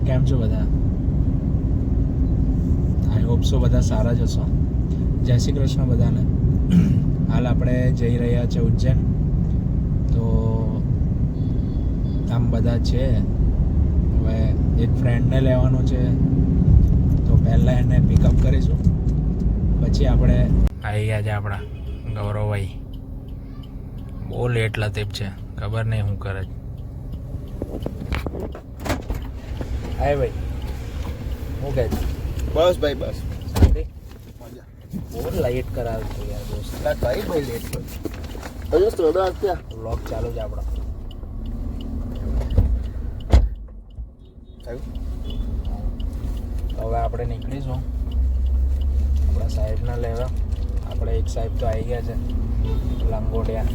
કેમ છો બધા? આઈ હોપ સો બધા સારા જ હશો. જય શ્રી કૃષ્ણ બધાને. હાલ આપણે જઈ રહ્યા છે ઉજ્જૈન. તો આમ બધા છે. હવે એક ફ્રેન્ડને લેવાનો છે, તો પહેલાં એને પિકઅપ કરીશું, પછી આપણે આવી ગયા છે આપણા ગૌરવભાઈ. બહુ લેટ લતીફ છે, ખબર નહીં શું કરે છે. હાય ભાઈ, શું કહે છે? બસ ભાઈ બસ શાંતિ? બહુ લાઈટ કરાવે છે યાર દોસ્ત. કઈ ભાઈ લેટ હજુ સ્ટ્રગલ અત્યારે વ્લોગ ચાલુ છે આપણો. હવે આપણે નીકળીશું આપણા સાહેબને લેવા. આપણે એક સાહેબ તો આવી ગયા છે, લંગોટિયા.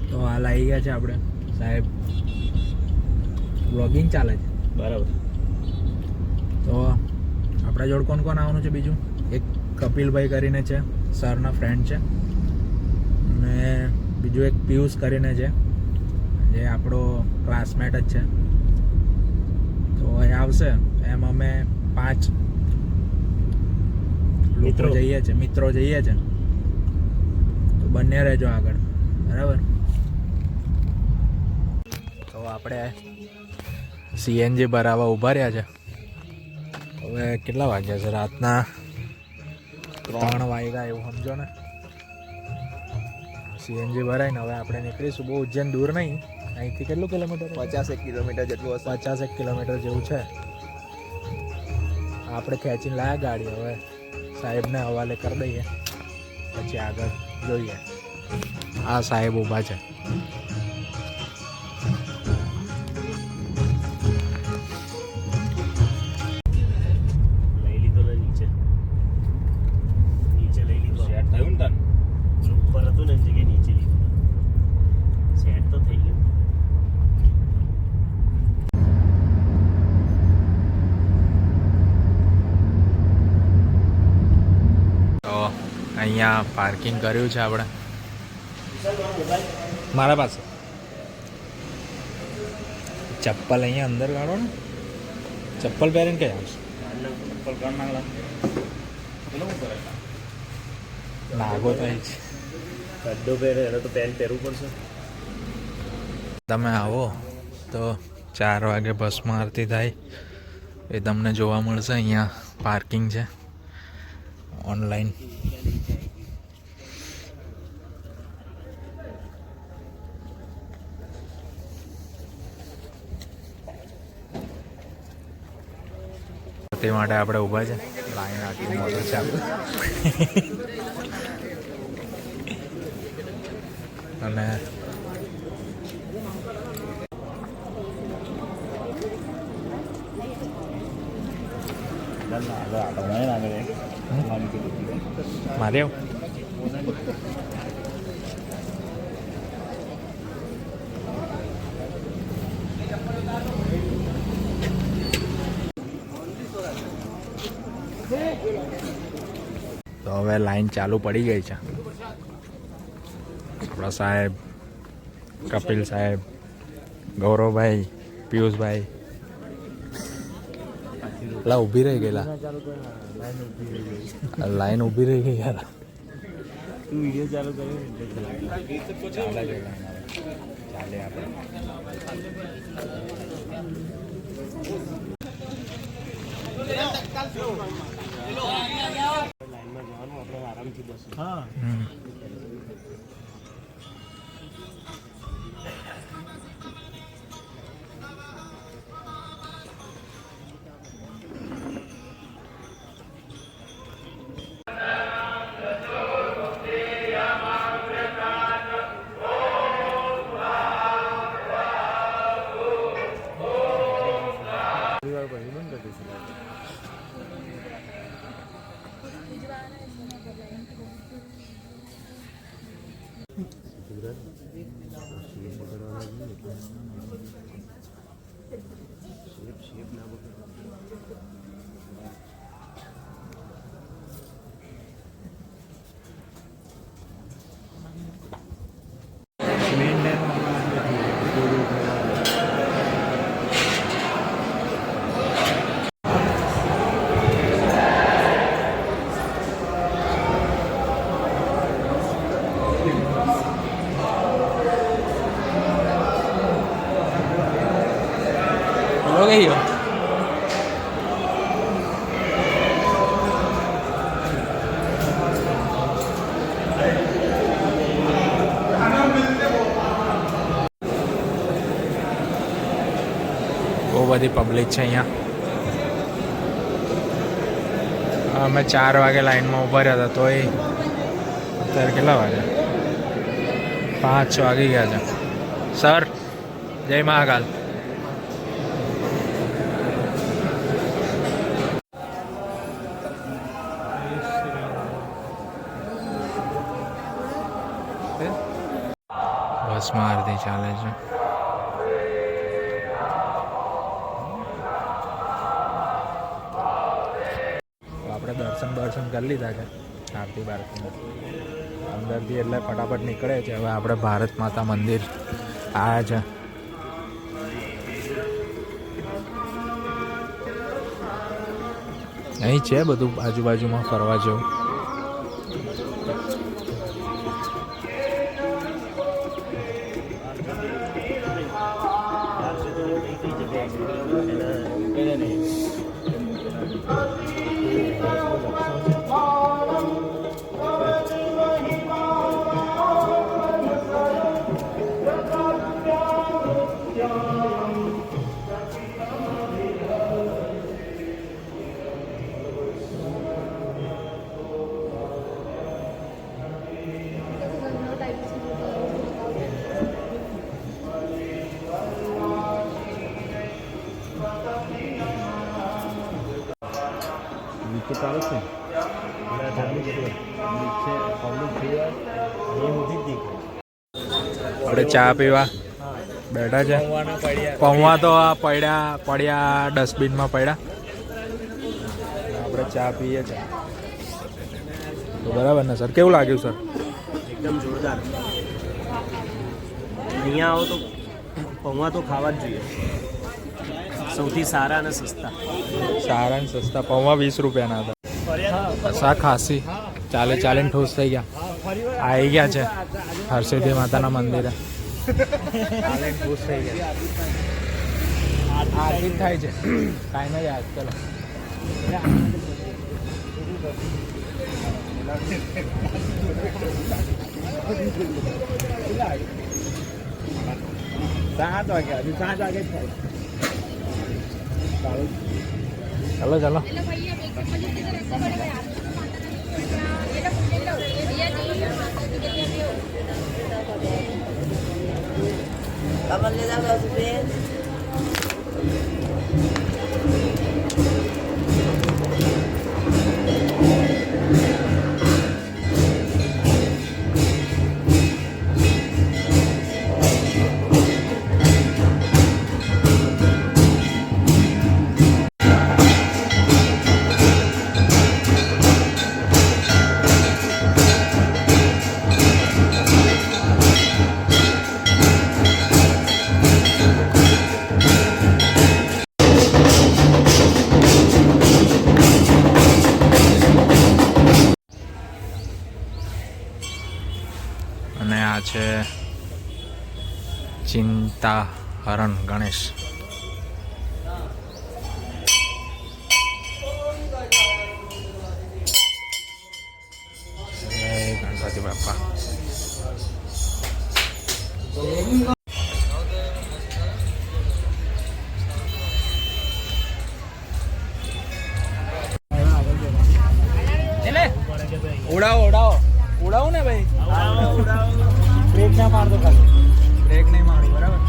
તો હાલ આવી ગયા છે આપણે સાહેબ. વ્લોગિંગ ચાલે છે બરાબર. તો આપણા જોડે કોણ કોણ આવવાનું છે? બીજું એક કપિલભાઈ કરીને છે, સરના ફ્રેન્ડ છે, અને બીજું એક પિયુષ કરીને છે, જે આપણો ક્લાસમેટ જ છે. તો એ આવશે. એમ અમે 5 મિત્રો જઈએ છે, મિત્રો જઈએ છે. તો બંને રહેજો આગળ, બરાબર? તો આપણે સીએનજી ભરાવા ઊભા રહ્યા છે. હવે કેટલા વાગ્યા છે? રાતના 3 વાગ્યા એવું સમજો ને. સીએનજી ભરાઈને હવે આપણે નીકળીશું. બહુ ઉજ્જૈન દૂર નહીં, અહીંથી કેટલું કિલોમીટર? 50 કિલોમીટર જેટલું હશે. 50 કિલોમીટર જેવું છે. આપણે ખેંચીને લાયા ગાડી. હવે સાહેબને હવાલે કરી દઈએ, પછી આગળ જોઈએ. આ સાહેબ ઊભા છે. લઈ લીધો ને નીચે લઈ લીધો. સેટ થયું ને તને? ઉપર હતું ને જગ્યાએ નીચે લીધું. સેટ તો થઈ ગયું. તો અહીંયા પાર્કિંગ કર્યું છે આપણે. મારા પાસે ચપ્પલ અહીંયા અંદર કાઢો ને. ચપ્પલ પહેરીને ક્યાં આવશે? નાગો થાય છે. ગड्ढો પહેરે એને તો પેન્ટ પહેરવું પડશે. તમે આવો તો 4 વાગે બસમાં આરતી થાય એ તમને જોવા મળશે. અહીંયા પાર્કિંગ છે ઓનલાઈન. તે માટે આપણે ઊભા છે. લાઈન આટલી મોટી છે આપણે. અને મારે આવું? તો હવે લાઈન ચાલુ પડી ગઈ છે. આપણા સાહેબ, કપિલ સાહેબ, ગૌરવભાઈ, પિયુષભાઈ લા ઊભી રહી ગયેલા. લાઈન ઊભી રહી ગઈ યાર. તું વિડીયો ચાલુ કર્યો ચાલે આપણે. લાઈનમાં જવાનું આપણે આરામથી બસ. હા. કઈ ગયો? બહુ બધી પબ્લિક છે અહીંયા. અમે 4 વાગે લાઈનમાં ઊભા રહ્યા હતા તોય અત્યારે કેટલા વાગ્યા? 5 વાગી ગયા છે. સર જય મહાકાલ. બસમાં આરતી ચાલે છે. આપણે દર્શન કરી લીધા છે આરતી બારતી અંદરથી, એટલે ફટાફટ નીકળે છે. હવે આપણે ભારત માતા મંદિર આવ્યા છે. અહીં છે બધું આજુબાજુમાં ફરવા જેવું. ચાલુ છે આપણે ચા પીવા બેઠા છે. પૌવા તો આ પડ્યા ડસ્ટબિનમાં પડ્યા. આપણે ચા પીએ છીએ તો બરાબર ને સર? કેવું લાગ્યું સર? એકદમ જોરદાર. અહીંયા આવો તો પૌવા તો ખાવા જ જોઈએ. સૌથી સારા અને સસ્તા. સારા ને સસ્તા પૌવા 20 રૂપિયાના હતા. સા ખાસી ચાલે ઠોસ થઈ ગયા. આવી ગયા છે હરસિદ્ધિ માતાના મંદિરે. ચાલે ઠોસ થઈ ગયા. આરતી થાય છે કાંઈ નહીં યાદ. ચલો સાત વાગ્યા હજુ 7 વાગે જ થાય. चलो चलो અને આ છે ચિંતા હરણ ગણેશ. જય ગણપતિ બાપા. ઉડાવો ને ભાઈ. બ્રેક ના મારતો ખાલી. બ્રેક નહીં મારું બરાબર.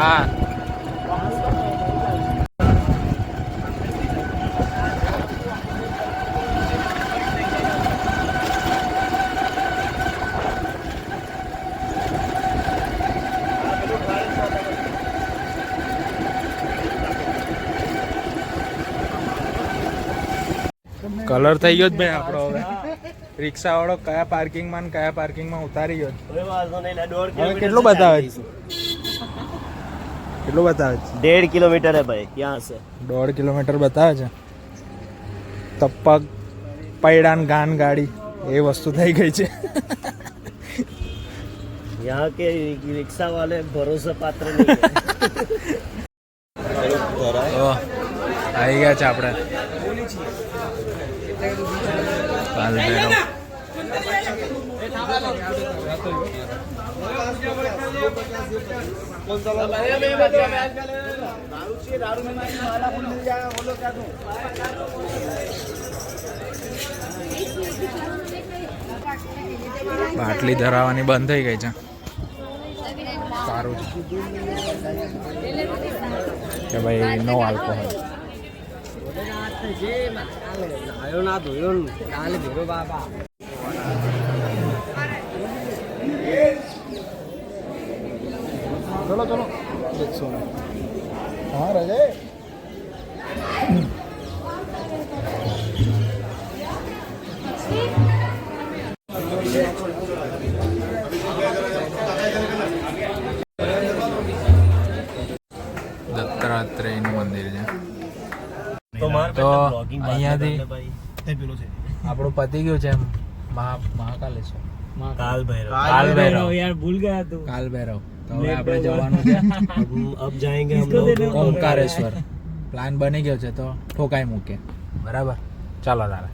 હા કલર થઈ ગયો જ ભાઈ આપણો હવે રિક્ષા વાળો કયા પાર્કિંગમાં ને કયા પાર્કિંગમાં ઉતારી ગયો કોઈ વાંધો નહીં, એટલે 1.5 હવે કિલોમીટર કેટલું से બતાવે ચાલી છે કેટલું બતાવે છે 1.5 किलोमीटर है भाई यहाँ से. 1.5 કિલોમીટર બતાવે છે તપક પૈડાન ગાન ગાડી એ વસ્તુ થઈ ગઈ છે यहाँ के रिक्शा वाले भरोसा पात्र नहीं है. તો આવી ગયા છે આપણે કાલ ભૈરવ. બાટલી ધરાવવાની બંધ થઈ ગઈ છે સારું છે કે ભાઈ નો આલ્કોહોલ. ચલો ચલો હા રજે દત્તાત્રેયનું મંદિર છે. तो मार तो ब्लॉगिंग અહીંયાથી भाई આપણું પતી ગયું છે એમ મહાકાલેશ્વર काल भैरव. काल भैरव यार भूल गया तू. કાલ ભૈરવ. તો હવે આપણે જવાનું છે अब जाएंगे हम लोग ઓમકારેશ્વર. પ્લાન બની ગયો છે તો ઠોકાઈ મૂકે બરાબર ચાલો તારે.